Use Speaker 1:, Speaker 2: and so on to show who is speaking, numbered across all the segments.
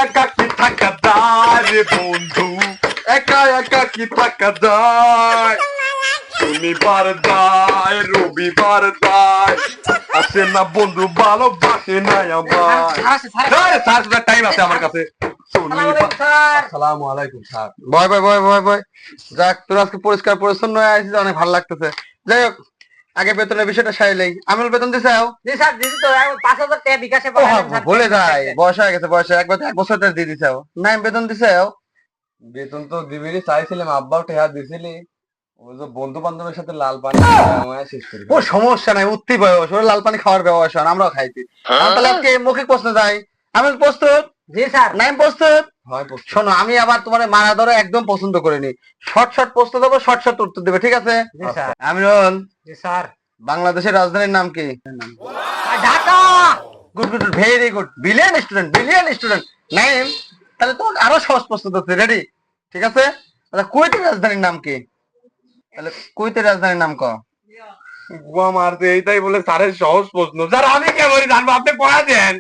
Speaker 1: একা কি থাকা যায় রে বন্ধু, একা একা কি থাকা যায়। শনিবার যায় রবিবার যায়, আসে না বন্ধু ভালোবাসে না আমার। টাইম আছে আমার কাছে। আসসালামু আলাইকুম স্যার। ভয় ভয় ভয় ভয় ভয় যাক, তোর আজকে পরিষ্কার পরিচ্ছন্ন হয়ে আসছিস, অনেক ভালো লাগতেছে। যাই হোক, আগে বেতনের বিষয়টা সাইলেই। আমিও বেতন দিছে? ভুলে যাই, বয়স হয়ে গেছে, বয়স একবার 1 বছর দিয়ে দিছে। না বেতন দিছে? বেতন তো দিবিরই চাইছিলাম, আব্বাও টেহা দিছিলি। ওই যে বন্ধু বান্ধবের সাথে লাল পানি শেষ করি। ও সমস্যা নাই, উঠতি বয়স, ওরা লাল পানি খাওয়ার ব্যবহার আমরাও খাইছি। তাহলে আজকে মৌখিক প্রশ্ন যাই। আমি প্রস্তুত? জি স্যার। নাইম প্রস্তুত? শোনো, আমি আবার তোমার মারা ধরে একদম পছন্দ করিনি। শর্ট শর্ট প্রশ্ন দেবো, শর্ট শর্ট উত্তর দেবে, ঠিক আছে? আমিরুল। জি স্যার। বাংলাদেশের রাজধানীর নাম কি? Dhaka. Good good, very good, brilliant student, brilliant student. Naim, তাহলে তোমার আরো সহজ প্রশ্ন দিচ্ছি, রেডি? ঠিক আছে। তাহলে কুয়েতের রাজধানীর নাম কি? তাহলে কুয়েতের রাজধানীর নাম কও। গোয়া মারতে এইটাই বলে স্যারের সহজ প্রশ্ন, স্যার আমি কেমন জানবো, আপনি পড়া দেন।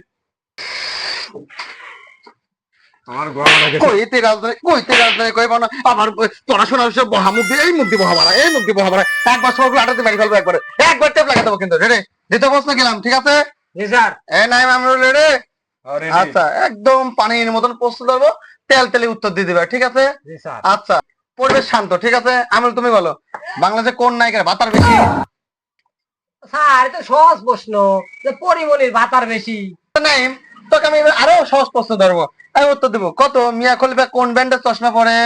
Speaker 1: আমার কুয়েতের রাজধানী, কুয়েতের রাজধানী কইবা না? আমার পড়াশোনার সব বহামুখ দিয়ে এই মুখ দিয়ে বহাবাড়া, এই মুখ দিয়ে বহাবাড়া। একবার সব আটাতে মারি ফেলবো, একবার একবার টেপ লাগাতে দেবো কিন্তু। রেডি? দ্বিতীয় প্রশ্ন গেলাম, ঠিক আছে? জি স্যার। নাই আমরা রেডি? আচ্ছা, একদম পানির মতন প্রশ্ন ধরবো, তেল তেলে উত্তর দিয়ে দিবে, ঠিক আছে? জি স্যার। আচ্ছা, পরিবেশ শান্ত, ঠিক আছে? আমি তুমি বলো, বাংলাদেশে কোন নায়িকার ভাতার বেশি?
Speaker 2: স্যার এটা সহজ প্রশ্ন, যে পরিমণির ভাতার বেশি।
Speaker 1: নাই, তোকে আমি আরো সহজ প্রশ্ন ধরবো, আমি উত্তর দেবো। কত মিয়া খলিফা কোন ব্যান্ডের চশমা পরে?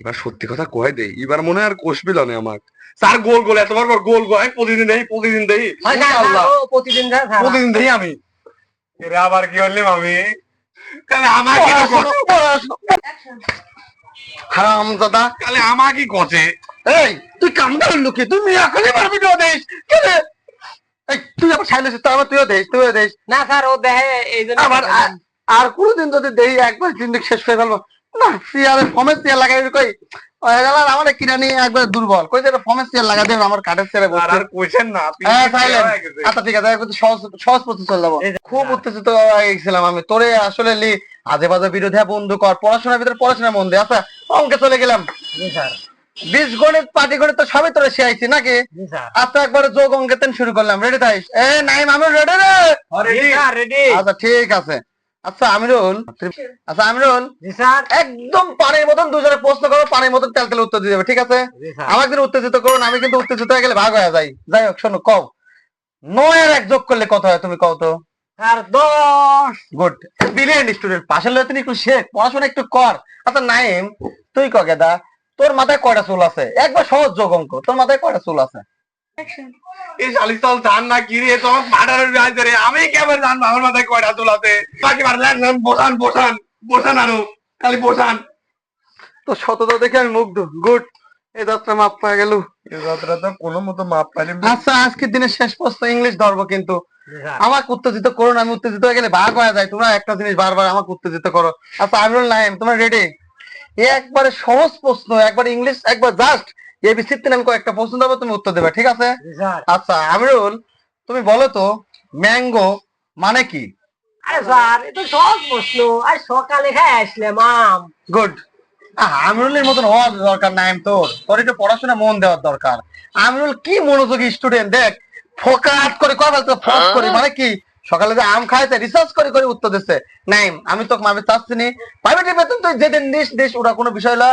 Speaker 1: এবার সত্যি কথা কয় দেই, এবার মনে হয় আর কষবিল না আমার। স্যার গোল গোল, এতবার গোল গোল, আমি প্রতিদিন দেই, প্রতিদিন দেই, প্রতিদিন দেই আমি। এরা আবার কি হইলাম আমি? তাহলে আমাকে হারামজাদা, তাহলে আমাকে কচে। এই তুই কামটা হইলো কি? তুই মিয়া খলিফার ভিডিও দেশ কেন? এই তুই আবার সাইলেন্স, তো আবার তুইও দেশ, তুইও দেশ
Speaker 2: না স্যার, ও দেখে এই জন্য।
Speaker 1: আবার আর কোনদিন যদি দেই একবার জিন্দিগি শেষ করে ফেলবো না। সিয়ারে ফমের সিয়ার লাগাই কই আমার কিনা নিয়ে একবার দুর্বল কই যে ফমের সিয়ার লাগা দেব আমার কাঠের সিয়ারে বসে। আর কইছেন না আপনি? আচ্ছা ঠিক আছে, একটু সহজ সহজ প্রশ্ন চলে যাবো। খুব উত্তেজিত হয়ে গেছিলাম আমি। তোরে আসলে আজে বাজে বিরোধী বন্ধু কর, পড়াশোনার ভিতরে পড়াশোনার মন দে। আচ্ছা, অঙ্কে চলে গেলাম।
Speaker 2: জি স্যার।
Speaker 1: বীজগণিত পাটিগণিত তো সবই তোরে শিখাইছি নাকি? আচ্ছা, একবারে যোগ অঙ্কেতেন শুরু করলাম। রেডি থাইস? নাইম আমি রেডি রে?
Speaker 2: Ready sir, ready.
Speaker 1: আচ্ছা ঠিক আছে। আচ্ছা আমিরুল, আচ্ছা আমিরুল,
Speaker 2: জি স্যার।
Speaker 1: একদম পানির মতন দুজনে প্রশ্ন করো, পানির মতন তেল তেলে উত্তর দিয়ে যাবে, ঠিক আছে? আমাকে কিন্তু উত্তেজিত করুন, আমি কিন্তু উত্তেজিত হয়ে গেলে ভাগ হয়ে যাই। যাই হোক, শোনো, কও 9 আর 1 যোগ করলে কত হয়? তুমি কও তো।
Speaker 2: স্যার 10।
Speaker 1: Good, brilliant student. পাশের লোক তুমি একটু শেখ, পড়াশোনা একটু কর। আচ্ছা নাইম, তুই ক গেদা, তোর মাথায় কয়টা চুল আছে? একবার সহজ যোগ অঙ্ক, তোর মাথায় কয়টা চুল আছে? এই শালিস্তাল জান না কি রে, তোমার পাড়ার রাইতে রে, আমি কেমন জানবো আমার মাথায় কয়টা চুল আছে? বাকি পারলেন বসান বসান বসান, আরো খালি বসান। তো সততা দেখে আমি মুগ্ধ। গুড, এই যাত্রা মাপ পাওয়া গেল। এই যাত্রা তো কোনো মতো মাপ পাইনি। আচ্ছা, আজকের দিনের শেষ প্রশ্ন ইংলিশ ধরবো কিন্তু। আমাকে উত্তেজিত করো না, আমি উত্তেজিত হয়ে গেলে ভাগ হয়ে যায়। তোমরা একটা জিনিস বারবার আমাকে উত্তেজিত করো। আচ্ছা আমিরুল নাইম, তোমরা রেডি? একবারে সহজ প্রশ্ন, একবার ইংলিশ, একবার জাস্ট এবিসিতে আমি কয়েকটা প্রশ্ন দেবো, তুমি উত্তর দেবে, ঠিক আছে? আচ্ছা আমিরুল, তুমি বলো তো ম্যাঙ্গো মানে কি?
Speaker 2: আরে স্যার এটা সহজ প্রশ্ন, আজ সকালে খাই আসলাম আম।
Speaker 1: গুড। আমিরুলের মতন হওয়ার দরকার নাই তোর, তোর একটু পড়াশোনা মন দেওয়ার দরকার। আমিরুল কি মনোযোগী স্টুডেন্ট, দেখ ফোকাস করে কথা বলতে, ফোকাস করে মানে কি, সকালে যে আম খাইছে রিসার্চ করে করে উত্তর দিচ্ছে। নাইম, আমি তোকে মামে চাচ্ছি নি, প্রাইভেট বেতন তুই যেদিন দিস দিস, ওটা কোনো বিষয় না।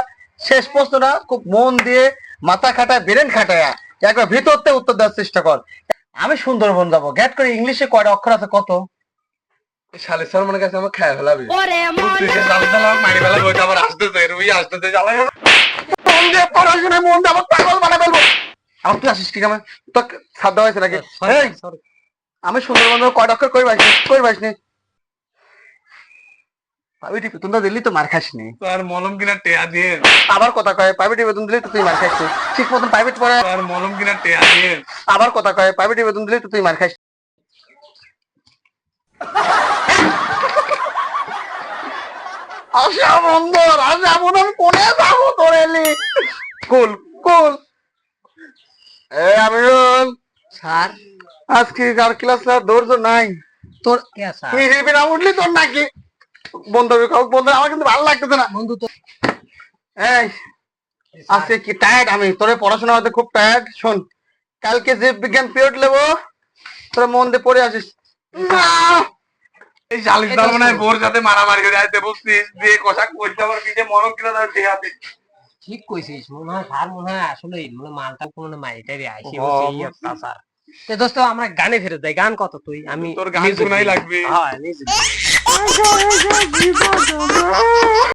Speaker 1: শেষ প্রশ্নটা খুব মন দিয়ে মাথা খাটায় ব্রেন খাটায় একবার ভিতরতে উত্তর দেওয়ার চেষ্টা কর। আমি সুন্দরবন যাবো, গ্যাট করে ইংলিশে কয়টা অক্ষর আছে? কত? শালে স্যার মনে কাছে আমার খেয়ে ফেলাবি, মারি ফেলা বইটা আবার আসতেছে, রুই আসতেছে, জ্বালাই মন দিয়ে পড়াশোনায় মন দিয়ে আবার পাগল বানা ফেলবো। আমার তুই আসিস কি কামে? তো সাধ্য হয়েছে নাকি? আমি সুন্দরবন কয়টা অক্ষর কই পাইছি, কই পাইসনি? প্রাইভেট বেতন দিলি তো মার খাসনি। আর মলম কিনা টেয়া দিয়ে আবার কথা কয়, প্রাইভেট বেতন দিলি তো তুই মার খাইছিস। ঠিক মতন প্রাইভেট পড়ে আর মলম কিনা টেয়া দিয়ে আবার কথা কয়, প্রাইভেট বেতন দিলি তো তুই মার খাইছিস। আশা বন্ধর, আশা মন, আমি কোনে যাবো তোর এলি? কুল কুল। আমিরুল
Speaker 2: স্যার
Speaker 1: আজকে আর ক্লাস ধৈর্য নাই তোর?
Speaker 2: কে স্যার?
Speaker 1: হিরিবি না উঠলি তোর নাকি? বন্ধু বন্ধু আমার কিন্তু ভালো লাগতেছে না
Speaker 2: বন্ধু তো
Speaker 1: এই আজকে কি টায়ার্ড আমি তোরে পড়াশোনা হতে খুব টায়ার্ড শোন কালকে জীব বিজ্ঞান পিরিয়ড নেবো তোরা মন দিয়ে পড়ে আসিস এই শালিশ দল মনে হয় বোর সাথে মারামারি করে আইতে বুঝছিস দিয়ে কষা করতে আমার পিঠে মরক কিনা তার দেহাতে
Speaker 2: ঠিক কইছিস মনে হয় স্যার মনে হয় আসলে মনে হয় মালটা কোনো মাইটাই আইসি
Speaker 1: ও,
Speaker 2: হচ্ছে এই একটা স্যার তো দোস্ত আমরা গানে ফেরত যাই গান কত তুই আমি
Speaker 1: তোর গান
Speaker 2: music
Speaker 1: শোনাই
Speaker 2: দিই।
Speaker 1: লাগবে।
Speaker 2: হ্যাঁ music দিই।